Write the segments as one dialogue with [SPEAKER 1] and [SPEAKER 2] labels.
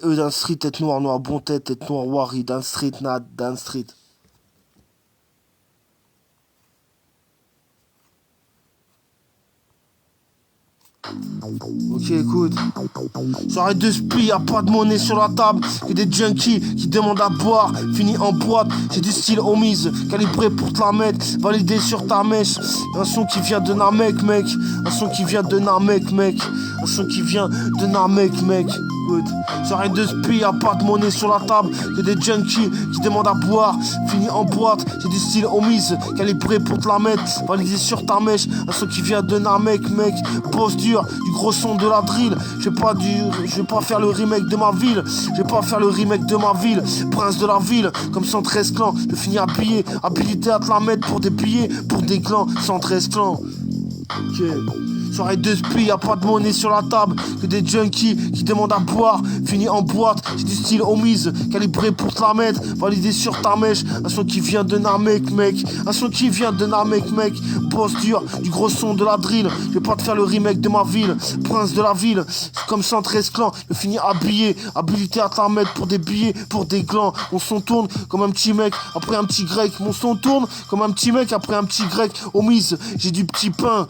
[SPEAKER 1] Dans street, tête noire, noir, bon tête noire, wari, dans street, nad, dans street. Ok, écoute. J'arrête de split, y'a pas de monnaie sur la table. Que des junkies qui demandent à boire. Fini en boîte, j'ai du style homies. Calibré pour te la mettre, validé sur ta mèche. Un son qui vient de Namek, mec. Un son qui vient de Namek, mec. Un son qui vient de Namek, mec. J'arrête de split, y'a pas de monnaie sur la table. Que des junkies qui demandent à boire. Fini en boîte, j'ai du style homies. Calibré pour te la mettre, validé sur ta mèche. Un son qui vient de Namek, mec. Posture, du gros son de la drill. Je vais pas faire le remake de ma ville. Je vais pas faire le remake de ma ville. Prince de la ville, comme 113 clans. Je finis habillé, habilité à te la mettre pour des billets, pour des clans. 113 clans. Ok. J'arrête de split, y'a pas de monnaie sur la table. Que des junkies qui demandent à boire. Fini en boîte, j'ai du style homies. Calibré pour te la mettre, validé sur ta mèche. Un son qui vient de Namek, mec. Un son qui vient de Namek, mec. Posture, du gros son de la drill. Je vais pas te faire le remake de ma ville. Prince de la ville, comme 113 clans. Je finis habillé, habilité à te la mettre pour des billets, pour des clans. Mon son tourne comme un petit mec après un petit grec. Mon son tourne comme un petit mec après un petit grec. Homies, j'ai du petit pain,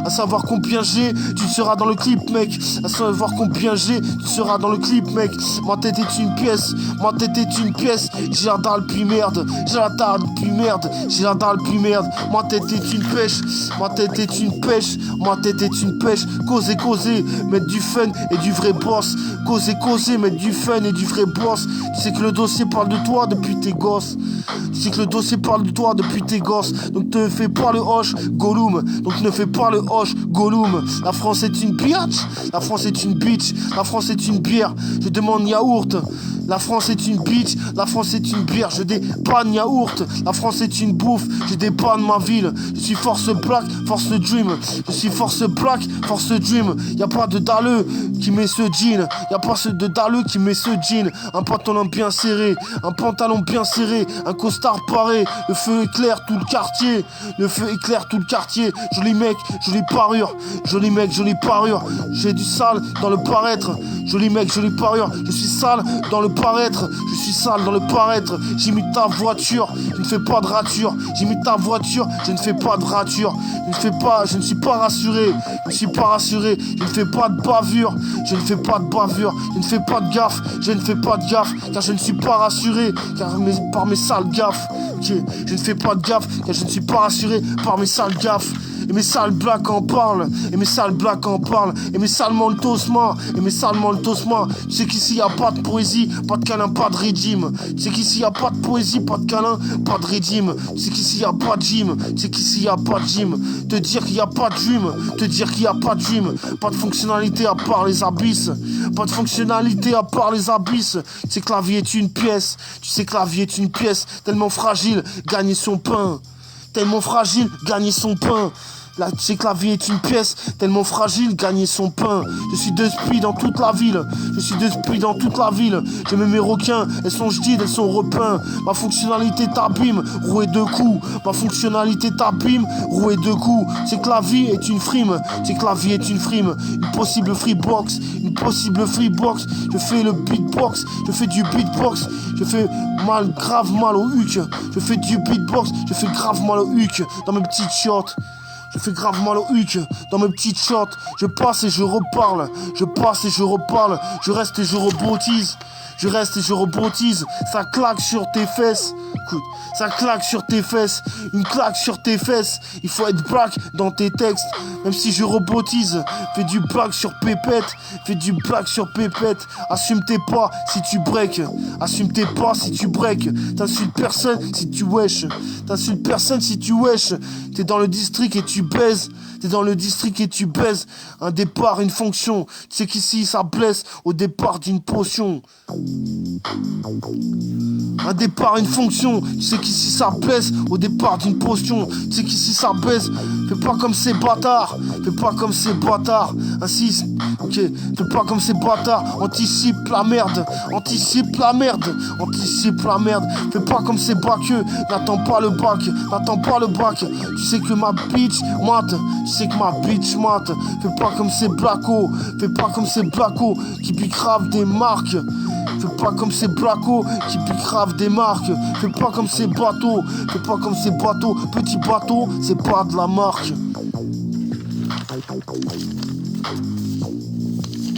[SPEAKER 1] à savoir combien j'ai, tu seras dans le clip, mec. À savoir combien j'ai, tu seras dans le clip, mec. Ma tête est une pièce, ma tête est une pièce. J'ai la dalle puis merde, j'ai la dalle puis merde, j'ai la dalle puis merde. Ma tête est une pêche, ma tête est une pêche, ma tête est une pêche. Causer, mettre du fun et du vrai boss. Causer, mettre du fun et du vrai boss. Tu sais que le dossier parle de toi depuis tes gosses. Tu sais que le dossier parle de toi depuis tes gosses. Donc ne fais pas le hoche, Gollum. Donc ne fais pas le hoche, Gollum. La France est une biatch. La France est une bitch. La France est une bière. Je demande yaourt. La France est une bitch. La France est une bière. Je dépanne yaourt. La France est une bouffe. Je dépanne ma ville. Je suis force black, force dream. Je suis force black, force dream. Y'a pas de dalleux qui met ce jean. Y'a pas de dalleux qui met ce jean. Un pantalon bien serré. Un pantalon bien serré. Un costard paré. Le feu éclaire tout le quartier. Le feu éclaire tout le quartier. Joli mec, jolie parure. Joli mec, jolie parure. J'ai du sale dans le paraître. Joli mec, jolie parure. Je suis sale dans le paraître. Je suis sale dans le paraître. J'imite ta voiture. Je ne fais pas de rature. J'imite ta voiture. Je ne fais pas de rature. Je ne suis pas rassuré. Je ne suis pas rassuré. Je ne fais pas de bavure. Je ne fais pas de bavure. Je ne fais pas de gaffe. Je ne fais pas de gaffe. Car je ne suis pas rassuré. Par mes sales gaffes. Okay. Je ne fais pas de gaffe. Car je ne suis pas rassuré par mes sales gaffes. Et mes sales blacks en parlent. Et mes sales blacks en parlent. Et mes sales moltosma. Et mes sales moltosma. Tu sais qu'ici y a pas de poésie, pas de câlin, pas de régime. Tu sais qu'ici y a pas de poésie, pas de câlin, pas de régime. Tu sais qu'ici y a pas de gym. Tu sais qu'ici y a pas de gym. Te dire qu'il y a pas de dream. Te dire qu'il y a pas de dream. Pas de fonctionnalité à part les abysses. Pas de fonctionnalité à part les abysses. Tu sais que la vie est une pièce. Tu sais que la vie est une pièce. Tellement fragile, gagner son pain. Tellement fragile, gagner son pain. Là, tu sais que la vie est une pièce tellement fragile, gagner son pain. Je suis de speed dans toute la ville. Je suis de speed dans toute la ville. Je mets mes requins, elles sont jdides, elles sont repeints. Ma fonctionnalité t'abîme, rouée de coups. Ma fonctionnalité t'abîme, rouée de coups. C'est que la vie est une frime. C'est que la vie est une frime. Une possible freebox. Une possible freebox. Je fais le beatbox. Je fais du beatbox. Je fais grave mal au huc. Je fais du beatbox. Je fais grave mal au huc dans mes petites shorts. Je fais grave mal au huc dans mes petites shorts. Je passe et je reparle. Je passe et je reparle. Je reste et je rebondise. Je reste et je rebondise. Ça claque sur tes fesses. Écoute, ça claque sur tes fesses. Une claque sur tes fesses. Il faut être black dans tes textes. Même si je rebondise. Fais du black sur pépette. Fais du black sur pépette. Assume tes pas si tu break. Assume tes pas si tu break. T'insultes personne si tu wesh. T'insultes personne si tu wesh. T'es dans le district et tu baises. T'es dans le district et tu baises. Un départ, une fonction. Tu sais qu'ici ça blesse au départ d'une potion. Un départ, une fonction. Tu sais qu'ici ça blesse au départ d'une potion. Tu sais qu'ici ça baisse. Fais pas comme ces bâtards. Fais pas comme ces bâtards. Insiste. Ok. Fais pas comme ces bâtards. Anticipe la merde. Anticipe la merde. Anticipe la merde. Fais pas comme ces baqueux. N'attends pas le bac. N'attends pas le bac. Tu sais que ma bitch mate. Tu sais que ma bitch mat. Fais pas comme ces blacos. Fais pas comme ces blacos qui piquent grave des marques. Fais pas comme ces blacos qui piquent grave des marques. Fais pas comme ces bateaux. Fais pas comme ces bateaux. Petit bateau, c'est pas de la marque.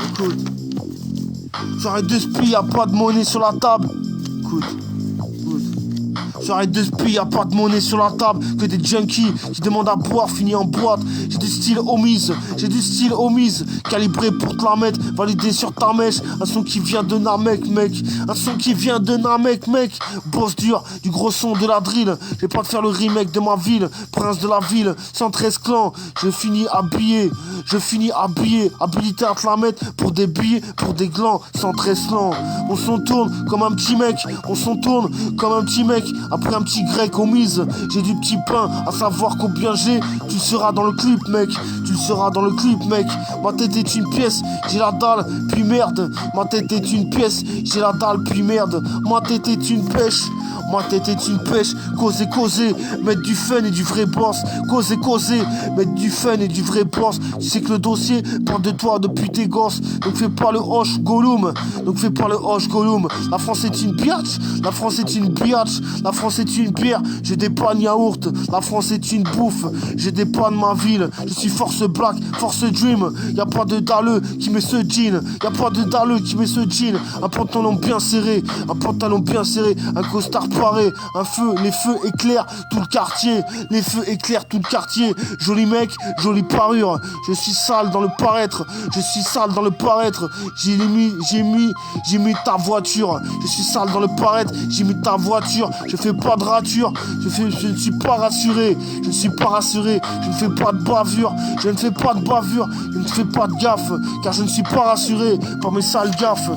[SPEAKER 1] Écoute. J'arrête de spier, y'a pas de monnaie sur la table. Écoute. J'arrête de spier, y'a pas de monnaie sur la table. Que des junkies qui demandent à boire, finit en boîte. J'ai du style homies, calibré pour te la mettre, validé sur ta mèche. Un son qui vient de Namek, mec. Un son qui vient de Namek, mec. Boss dur, du gros son de la drill. J'ai pas de faire le remake de ma ville. Prince de la ville, 113 clans. Je finis habillé, habilité à te la mettre pour des billets, pour des glands, 113 clans. On s'en tourne comme un petit mec, après un petit grec aux mises. J'ai du petit pain, à savoir combien j'ai. Tu seras dans le clip, mec. Ma tête est une pièce, j'ai la dalle, puis merde. Ma tête est une pièce, j'ai la dalle, puis merde. Ma tête est une pêche. Causer, mettre du fun et du vrai boss. Causer, mettre du fun et du vrai boss. Tu sais que le dossier parle de toi depuis tes gosses. Donc fais pas le hoche Gollum. La France est une biatch. La France est une bière. J'ai des pannes yaourt. La France est une bouffe. J'ai des pannes ma ville. Je suis force black, force dream. Y'a pas de dalleux qui met ce jean. Un pantalon bien serré. Un costard paré. Les feux éclairent tout le quartier. Joli mec, jolie parure. Je suis sale dans le paraître. J'ai mis ta voiture. Je suis sale dans le paraître. J'ai mis ta voiture. Je fais pas de rature. Je ne suis pas rassuré. Je ne fais pas de bavure. Je ne fais pas de gaffe. Car je ne suis pas rassuré par mes sales gaffes.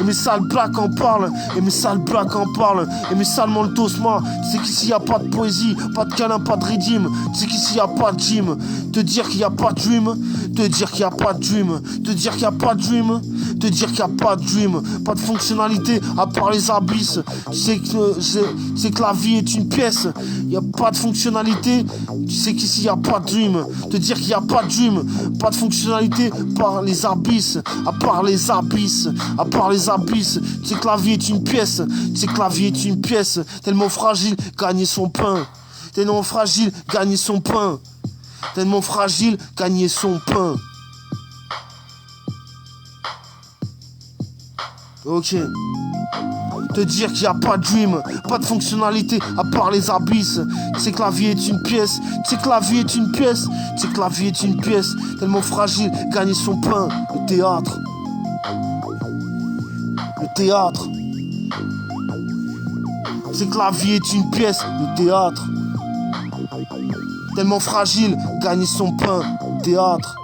[SPEAKER 1] Et mes sales blacks en parlent. Et mes sales moltosma. Tu sais qu'ici y a pas de poésie, pas de câlin, pas de redeem. Tu sais qu'ici y a pas de gym. Te dire qu'il y a pas de dream. Pas de fonctionnalité à part les abysses. Tu sais que la vie est une pièce. Y a pas de fonctionnalité. Tu sais qu'ici y a pas de dream. Te dire qu'il y a pas de dream. Pas de fonctionnalité par les abysses. À part les abysses. Tu sais que la vie est une pièce. Tellement fragile, gagner son pain. Ok. Te dire qu'il n'y a pas de dream, pas de fonctionnalité à part les abysses. Tu sais que la vie est une pièce. Tellement fragile, gagner son pain. Le théâtre. C'est que la vie est une pièce, le théâtre. Tellement fragile, gagner son pain, théâtre.